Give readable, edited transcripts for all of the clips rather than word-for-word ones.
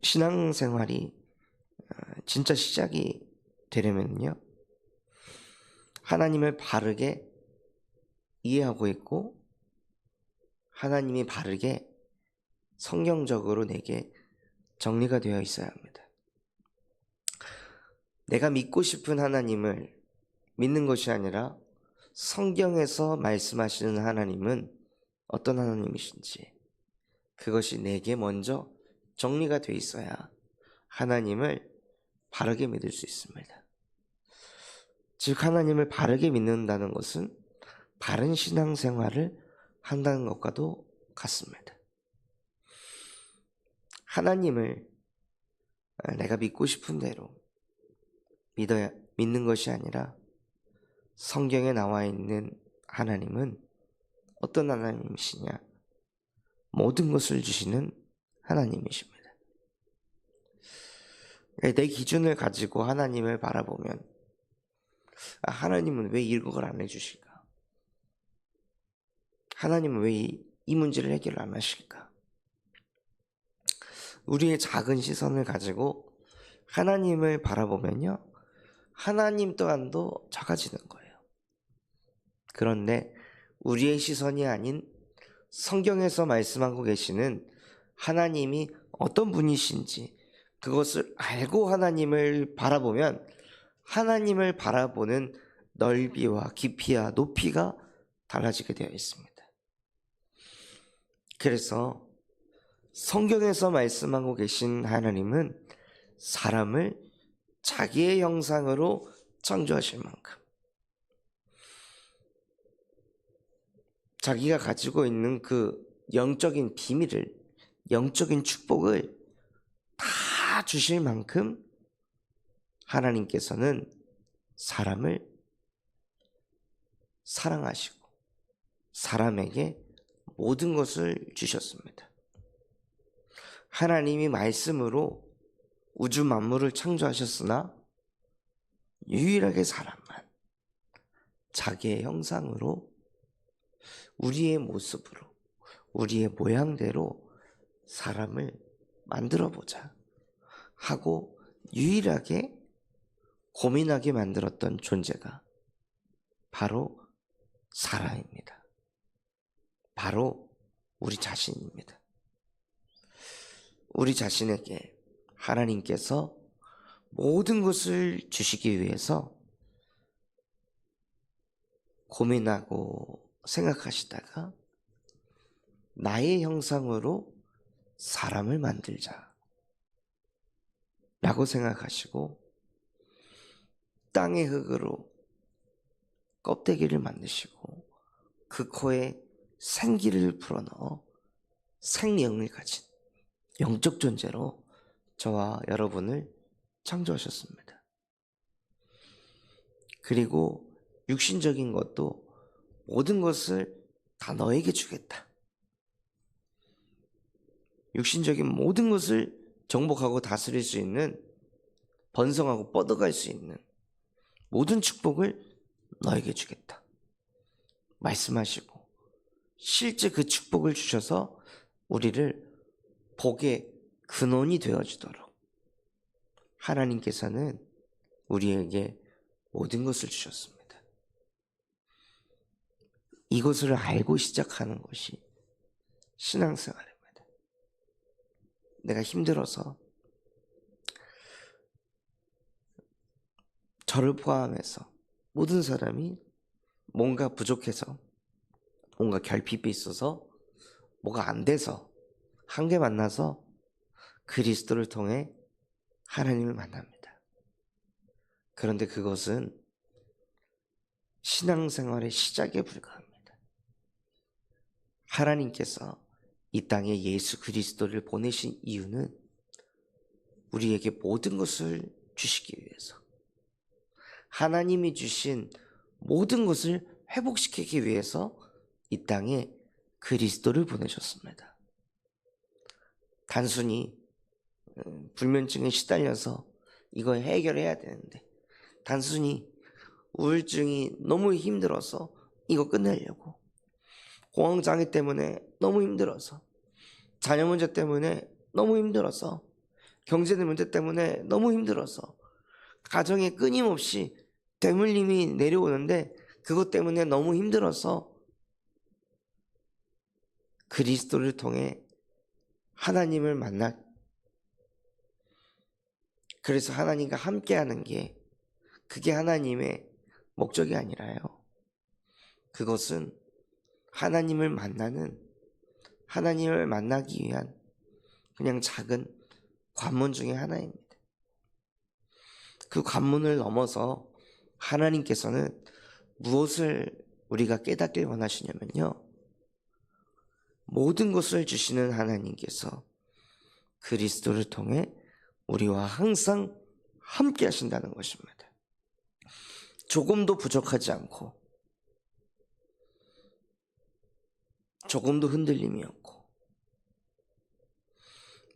신앙생활이 진짜 시작이 되려면요, 하나님을 바르게 이해하고 있고 하나님이 바르게 성경적으로 내게 정리가 되어 있어야 합니다. 내가 믿고 싶은 하나님을 믿는 것이 아니라 성경에서 말씀하시는 하나님은 어떤 하나님이신지 그것이 내게 먼저 정리가 되어 있어야 하나님을 바르게 믿을 수 있습니다. 즉 하나님을 바르게 믿는다는 것은 바른 신앙생활을 한다는 것과도 같습니다. 하나님을 내가 믿고 싶은 대로 믿는 것이 아니라 성경에 나와 있는 하나님은 어떤 하나님이시냐? 모든 것을 주시는 하나님이십니다. 내 기준을 가지고 하나님을 바라보면 하나님은 왜 이걸 안 해주실까? 하나님은 왜 이 문제를 해결 안 하실까? 우리의 작은 시선을 가지고 하나님을 바라보면요, 하나님 또한도 작아지는 거예요. 그런데 우리의 시선이 아닌 성경에서 말씀하고 계시는 하나님이 어떤 분이신지 그것을 알고 하나님을 바라보면 하나님을 바라보는 넓이와 깊이와 높이가 달라지게 되어 있습니다. 그래서 성경에서 말씀하고 계신 하나님은 사람을 자기의 형상으로 창조하실 만큼 자기가 가지고 있는 그 영적인 비밀을, 영적인 축복을 다 주실 만큼 하나님께서는 사람을 사랑하시고 사람에게 모든 것을 주셨습니다. 하나님이 말씀으로 우주 만물을 창조하셨으나 유일하게 사람만 자기의 형상으로 우리의 모습으로 우리의 모양대로 사람을 만들어 보자 하고 유일하게 고민하게 만들었던 존재가 바로 사람입니다. 바로 우리 자신입니다. 우리 자신에게 하나님께서 모든 것을 주시기 위해서 고민하고 생각하시다가 나의 형상으로 사람을 만들자 라고 생각하시고 땅의 흙으로 껍데기를 만드시고 그 코에 생기를 불어넣어 생명을 가진 영적 존재로 저와 여러분을 창조하셨습니다. 그리고 육신적인 것도 모든 것을 다 너에게 주겠다. 육신적인 모든 것을 정복하고 다스릴 수 있는, 번성하고 뻗어갈 수 있는 모든 축복을 너에게 주겠다 말씀하시고 실제 그 축복을 주셔서 우리를 복의 근원이 되어주도록 하나님께서는 우리에게 모든 것을 주셨습니다. 이것을 알고 시작하는 것이 신앙생활입니다. 내가 힘들어서, 저를 포함해서 모든 사람이 뭔가 부족해서, 뭔가 결핍이 있어서, 뭐가 안 돼서 한계 만나서 그리스도를 통해 하나님을 만납니다. 그런데 그것은 신앙생활의 시작에 불과합니다. 하나님께서 이 땅에 예수 그리스도를 보내신 이유는 우리에게 모든 것을 주시기 위해서, 하나님이 주신 모든 것을 회복시키기 위해서 이 땅에 그리스도를 보내셨습니다. 단순히 불면증에 시달려서 이거 해결해야 되는데, 단순히 우울증이 너무 힘들어서 이거 끝내려고, 공황장애 때문에 너무 힘들어서, 자녀 문제 때문에 너무 힘들어서, 경제의 문제 때문에 너무 힘들어서, 가정에 끊임없이 대물림이 내려오는데 그것 때문에 너무 힘들어서 그리스도를 통해 하나님을 그래서 하나님과 함께하는 게, 그게 하나님의 목적이 아니라요. 그것은 하나님을 만나기 위한 그냥 작은 관문 중에 하나입니다. 그 관문을 넘어서 하나님께서는 무엇을 우리가 깨닫길 원하시냐면요, 모든 것을 주시는 하나님께서 그리스도를 통해 우리와 항상 함께 하신다는 것입니다. 조금도 부족하지 않고, 조금도 흔들림이 없고,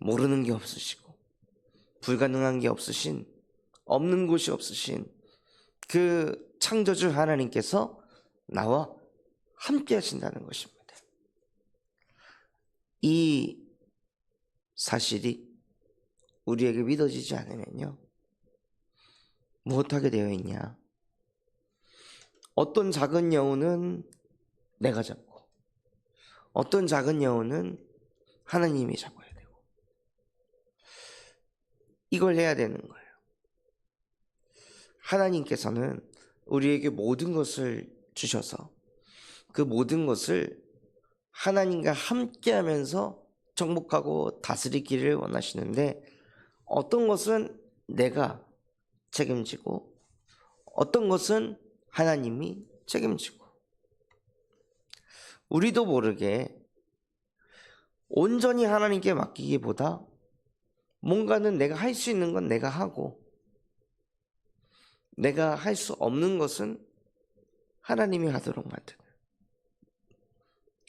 모르는 게 없으시고, 불가능한 게 없으신, 없는 곳이 없으신 그 창조주 하나님께서 나와 함께 하신다는 것입니다. 이 사실이 우리에게 믿어지지 않으면요, 무엇하게 되어 있냐? 어떤 작은 여우는 내가 잡고, 어떤 작은 여우는 하나님이 잡아야 되고, 이걸 해야 되는 거예요. 하나님께서는 우리에게 모든 것을 주셔서 그 모든 것을 하나님과 함께하면서 정복하고 다스리기를 원하시는데, 어떤 것은 내가 책임지고 어떤 것은 하나님이 책임지고, 우리도 모르게 온전히 하나님께 맡기기보다 뭔가는 내가 할 수 있는 건 내가 하고, 내가 할 수 없는 것은 하나님이 하도록 만드는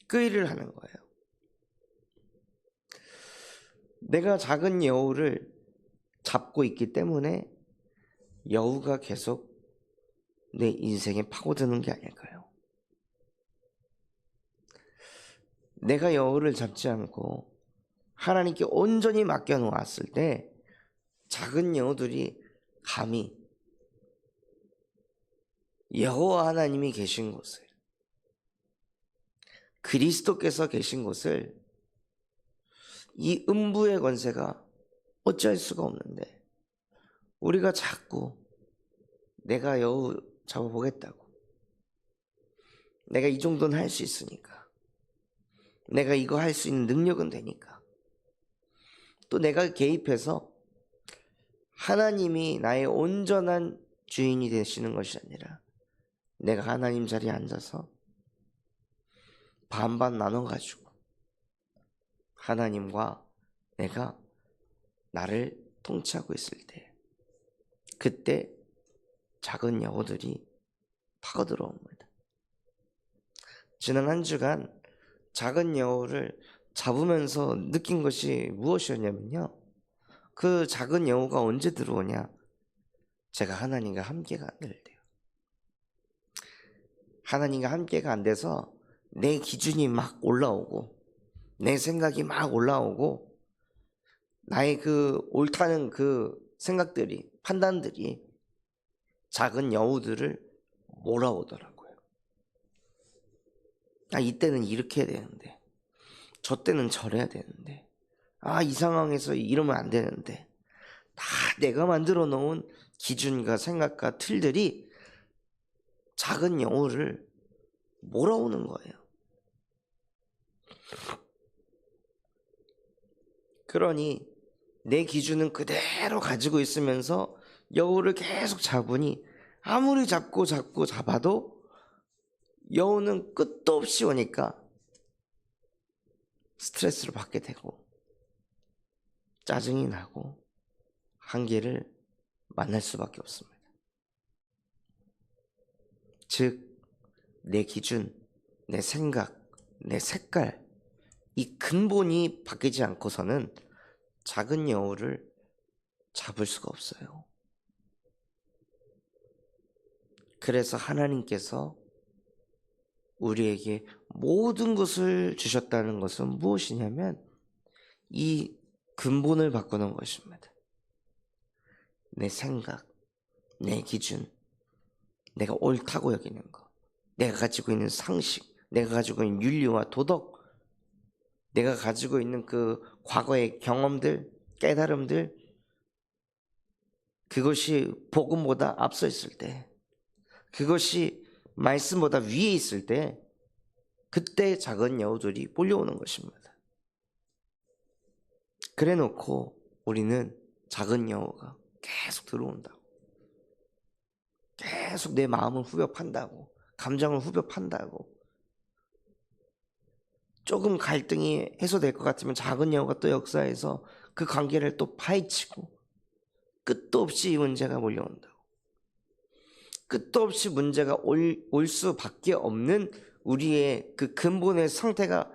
그 일을 하는 거예요. 내가 작은 여우를 잡고 있기 때문에 여우가 계속 내 인생에 파고드는 게 아닐까요? 내가 여우를 잡지 않고 하나님께 온전히 맡겨놓았을 때 작은 여우들이 감히 여호와 하나님이 계신 곳을, 그리스도께서 계신 곳을 이 음부의 권세가 어찌할 수가 없는데, 우리가 자꾸 내가 여우 잡아보겠다고, 내가 이 정도는 할 수 있으니까, 내가 이거 할 수 있는 능력은 되니까, 또 내가 개입해서 하나님이 나의 온전한 주인이 되시는 것이 아니라 내가 하나님 자리에 앉아서 반반 나눠가지고 하나님과 내가 나를 통치하고 있을 때, 그때 작은 여우들이 파고들어옵니다. 지난 한 주간 작은 여우를 잡으면서 느낀 것이 무엇이었냐면요, 그 작은 여우가 언제 들어오냐? 제가 하나님과 함께가 안 될 때요. 하나님과 함께가 안 돼서 내 기준이 막 올라오고, 내 생각이 막 올라오고, 나의 그 옳다는 그 생각들이, 판단들이 작은 여우들을 몰아오더라고요. 이때는 이렇게 해야 되는데, 저 때는 저래야 되는데, 이 상황에서 이러면 안 되는데, 다 내가 만들어 놓은 기준과 생각과 틀들이 작은 여우를 몰아오는 거예요. 그러니 내 기준은 그대로 가지고 있으면서 여우를 계속 잡으니, 아무리 잡아도 여우는 끝도 없이 오니까 스트레스를 받게 되고 짜증이 나고 한계를 만날 수밖에 없습니다. 즉, 내 기준, 내 생각, 내 색깔, 이 근본이 바뀌지 않고서는 작은 여우를 잡을 수가 없어요. 그래서 하나님께서 우리에게 모든 것을 주셨다는 것은 무엇이냐면, 이 근본을 바꾸는 것입니다. 내 생각, 내 기준, 내가 옳다고 여기는 것, 내가 가지고 있는 상식, 내가 가지고 있는 윤리와 도덕, 내가 가지고 있는 그 과거의 경험들, 깨달음들, 그것이 복음보다 앞서 있을 때, 그것이 말씀보다 위에 있을 때, 그때 작은 여우들이 몰려오는 것입니다. 그래 놓고 우리는 작은 여우가 계속 들어온다고, 계속 내 마음을 후벼 판다고, 감정을 후벼 판다고, 조금 갈등이 해소될 것 같으면 작은 여우가 또 역사해서 그 관계를 또 파헤치고, 끝도 없이 이 문제가 몰려온다고. 끝도 없이 문제가 올 수밖에 없는 우리의 그 근본의 상태가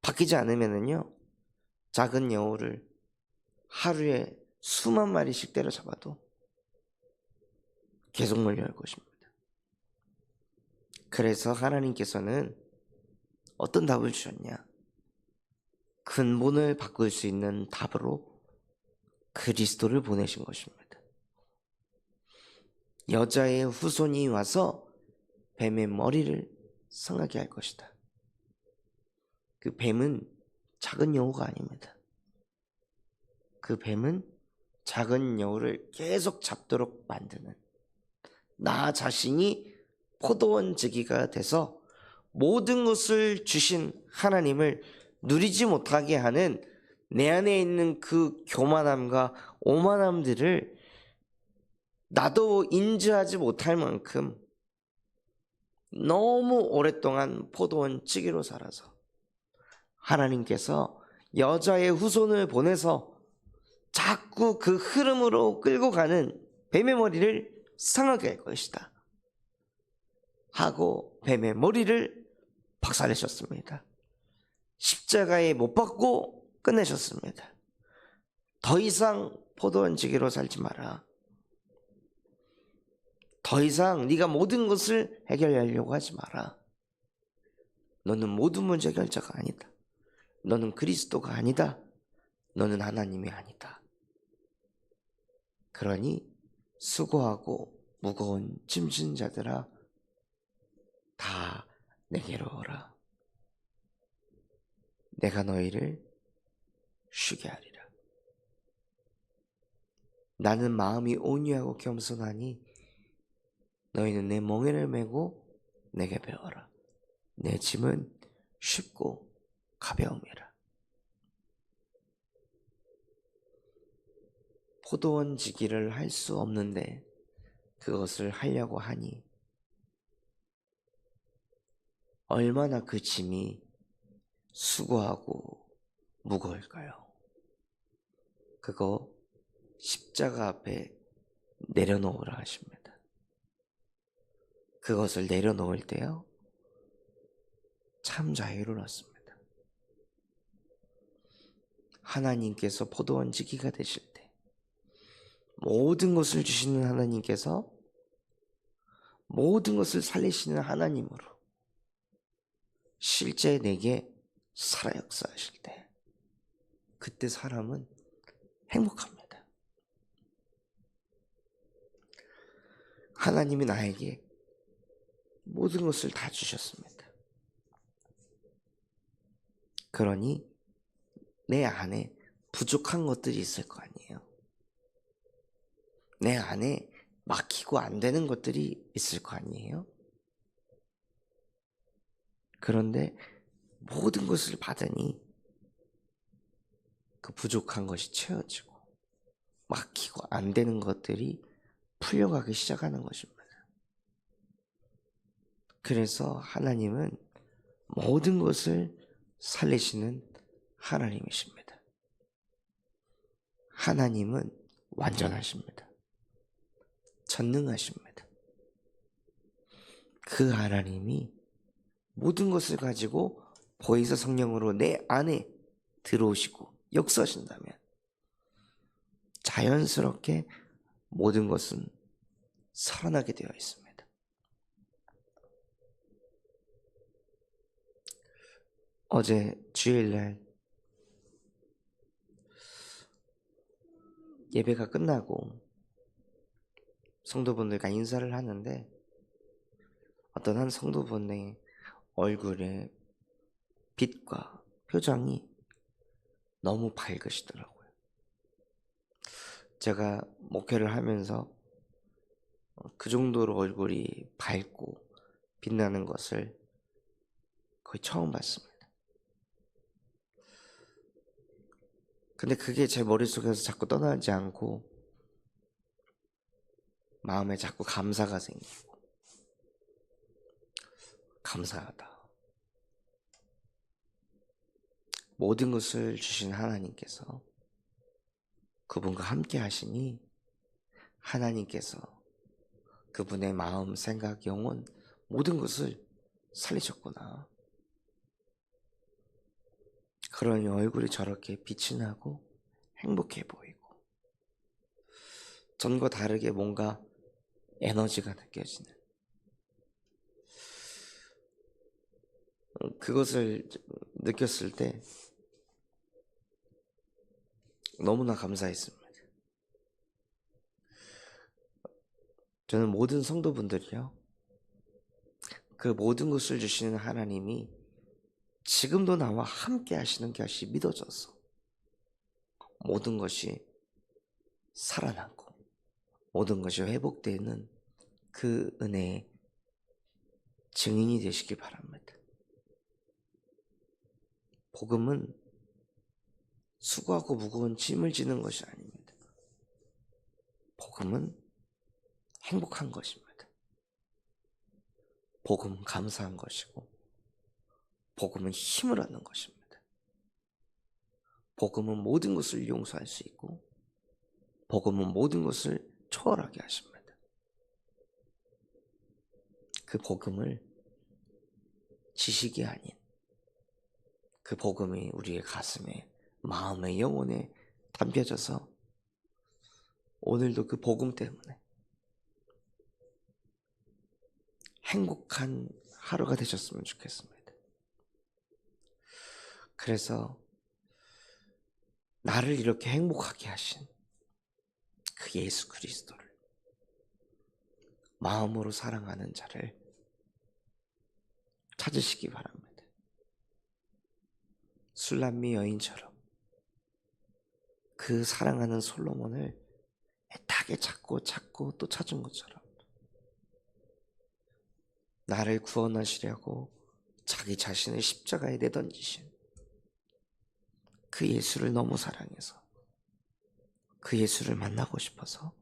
바뀌지 않으면은요, 작은 여우를 하루에 수만 마리씩 때려잡아도 계속 몰려올 것입니다. 그래서 하나님께서는 어떤 답을 주셨냐? 근본을 바꿀 수 있는 답으로 그리스도를 보내신 것입니다. 여자의 후손이 와서 뱀의 머리를 상하게 할 것이다. 그 뱀은 작은 여우가 아닙니다. 그 뱀은 작은 여우를 계속 잡도록 만드는, 나 자신이 포도원지기가 돼서 모든 것을 주신 하나님을 누리지 못하게 하는 내 안에 있는 그 교만함과 오만함들을 나도 인지하지 못할 만큼 너무 오랫동안 포도원지기로 살아서 하나님께서 여자의 후손을 보내서 자꾸 그 흐름으로 끌고 가는 뱀의 머리를 상하게 할 것이다 하고 뱀의 머리를 박살내셨습니다. 십자가에 못 박고 끝내셨습니다. 더 이상 포도원지기로 살지 마라. 더 이상 네가 모든 것을 해결하려고 하지 마라. 너는 모든 문제 해결자가 아니다. 너는 그리스도가 아니다. 너는 하나님이 아니다. 그러니 수고하고 무거운 짐진 자들아 다 내게로 오라. 내가 너희를 쉬게 하리라. 나는 마음이 온유하고 겸손하니 너희는 내 멍에를 메고 내게 배워라. 내 짐은 쉽고 가벼움이라. 포도원지기를 할 수 없는데 그것을 하려고 하니 얼마나 그 짐이 수고하고 무거울까요? 그거 십자가 앞에 내려놓으라 하십니다. 그것을 내려놓을 때요, 참 자유로웠습니다. 하나님께서 포도원지기가 되실 때 모든 것을 주시는 하나님께서 모든 것을 살리시는 하나님으로 실제 내게 살아 역사하실 때 그때 사람은 행복합니다. 하나님이 나에게 모든 것을 다 주셨습니다. 그러니 내 안에 부족한 것들이 있을 거 아니에요. 내 안에 막히고 안 되는 것들이 있을 거 아니에요. 그런데 모든 것을 받으니 그 부족한 것이 채워지고 막히고 안 되는 것들이 풀려가기 시작하는 것입니다. 그래서 하나님은 모든 것을 살리시는 하나님이십니다. 하나님은 완전하십니다. 전능하십니다. 그 하나님이 모든 것을 가지고 보혜사 성령으로 내 안에 들어오시고 역사하신다면 자연스럽게 모든 것은 살아나게 되어 있습니다. 어제 주일날 예배가 끝나고 성도분들과 인사를 하는데 어떤 한 성도분의 얼굴에 빛과 표정이 너무 밝으시더라고요. 제가 목회를 하면서 그 정도로 얼굴이 밝고 빛나는 것을 거의 처음 봤습니다. 근데 그게 제 머릿속에서 자꾸 떠나지 않고 마음에 자꾸 감사가 생기고, 감사하다. 모든 것을 주신 하나님께서 그분과 함께 하시니 하나님께서 그분의 마음, 생각, 영혼 모든 것을 살리셨구나. 그러니 얼굴이 저렇게 빛이 나고 행복해 보이고 전과 다르게 뭔가 에너지가 느껴지는, 그것을 느꼈을 때 너무나 감사했습니다. 저는 모든 성도분들이요, 그 모든 것을 주시는 하나님이 지금도 나와 함께 하시는 것이 믿어져서 모든 것이 살아나고 모든 것이 회복되는 그 은혜의 증인이 되시기 바랍니다. 복음은 수고하고 무거운 짐을 지는 것이 아닙니다. 복음은 행복한 것입니다. 복음은 감사한 것이고, 복음은 힘을 얻는 것입니다. 복음은 모든 것을 용서할 수 있고, 복음은 모든 것을 초월하게 하십니다. 그 복음을 지식이 아닌 그 복음이 우리의 가슴에, 마음에, 영혼에 담겨져서 오늘도 그 복음 때문에 행복한 하루가 되셨으면 좋겠습니다. 그래서 나를 이렇게 행복하게 하신 그 예수 그리스도를 마음으로 사랑하는 자를 찾으시기 바랍니다. 술람미 여인처럼 그 사랑하는 솔로몬을 애타게 찾고 또 찾은 것처럼 나를 구원하시려고 자기 자신을 십자가에 내던지신 그 예수를 너무 사랑해서, 그 예수를 만나고 싶어서,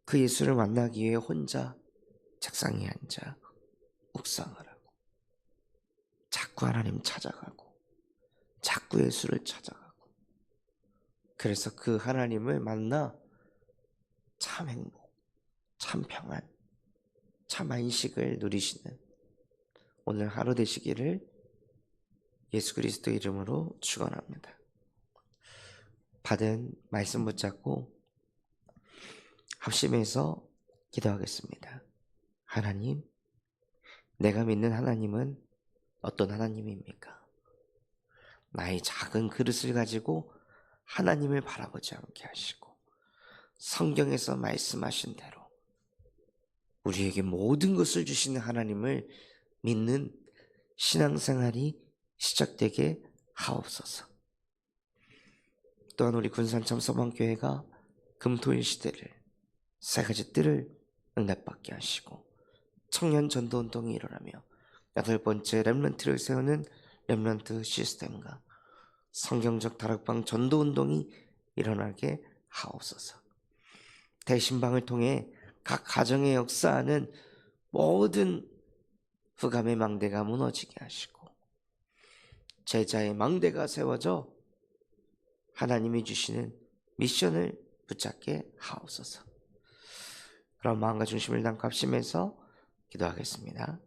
그 예수를 만나기 위해 혼자 책상에 앉아 묵상을 하고 자꾸 하나님 찾아가고 자꾸 예수를 찾아가고, 그래서 그 하나님을 만나 참 행복, 참 평안, 참 안식을 누리시는 오늘 하루 되시기를 예수 그리스도 이름으로 축원합니다. 받은 말씀 붙잡고 합심해서 기도하겠습니다. 하나님, 내가 믿는 하나님은 어떤 하나님입니까? 나의 작은 그릇을 가지고 하나님을 바라보지 않게 하시고 성경에서 말씀하신 대로 우리에게 모든 것을 주시는 하나님을 믿는 신앙생활이 시작되게 하옵소서. 또한 우리 군산참 서방교회가 금토일 시대를 세 가지 뜰을 응답받게 하시고 청년 전도운동이 일어나며 8번째 렘넌트를 세우는 렘넌트 시스템과 성경적 다락방 전도운동이 일어나게 하옵소서. 대신방을 통해 각 가정에 역사하는 모든 흑암의 망대가 무너지게 하시고 제자의 망대가 세워져 하나님이 주시는 미션을 붙잡게 하옵소서. 그런 마음과 중심을 담고 합심해서 기도하겠습니다.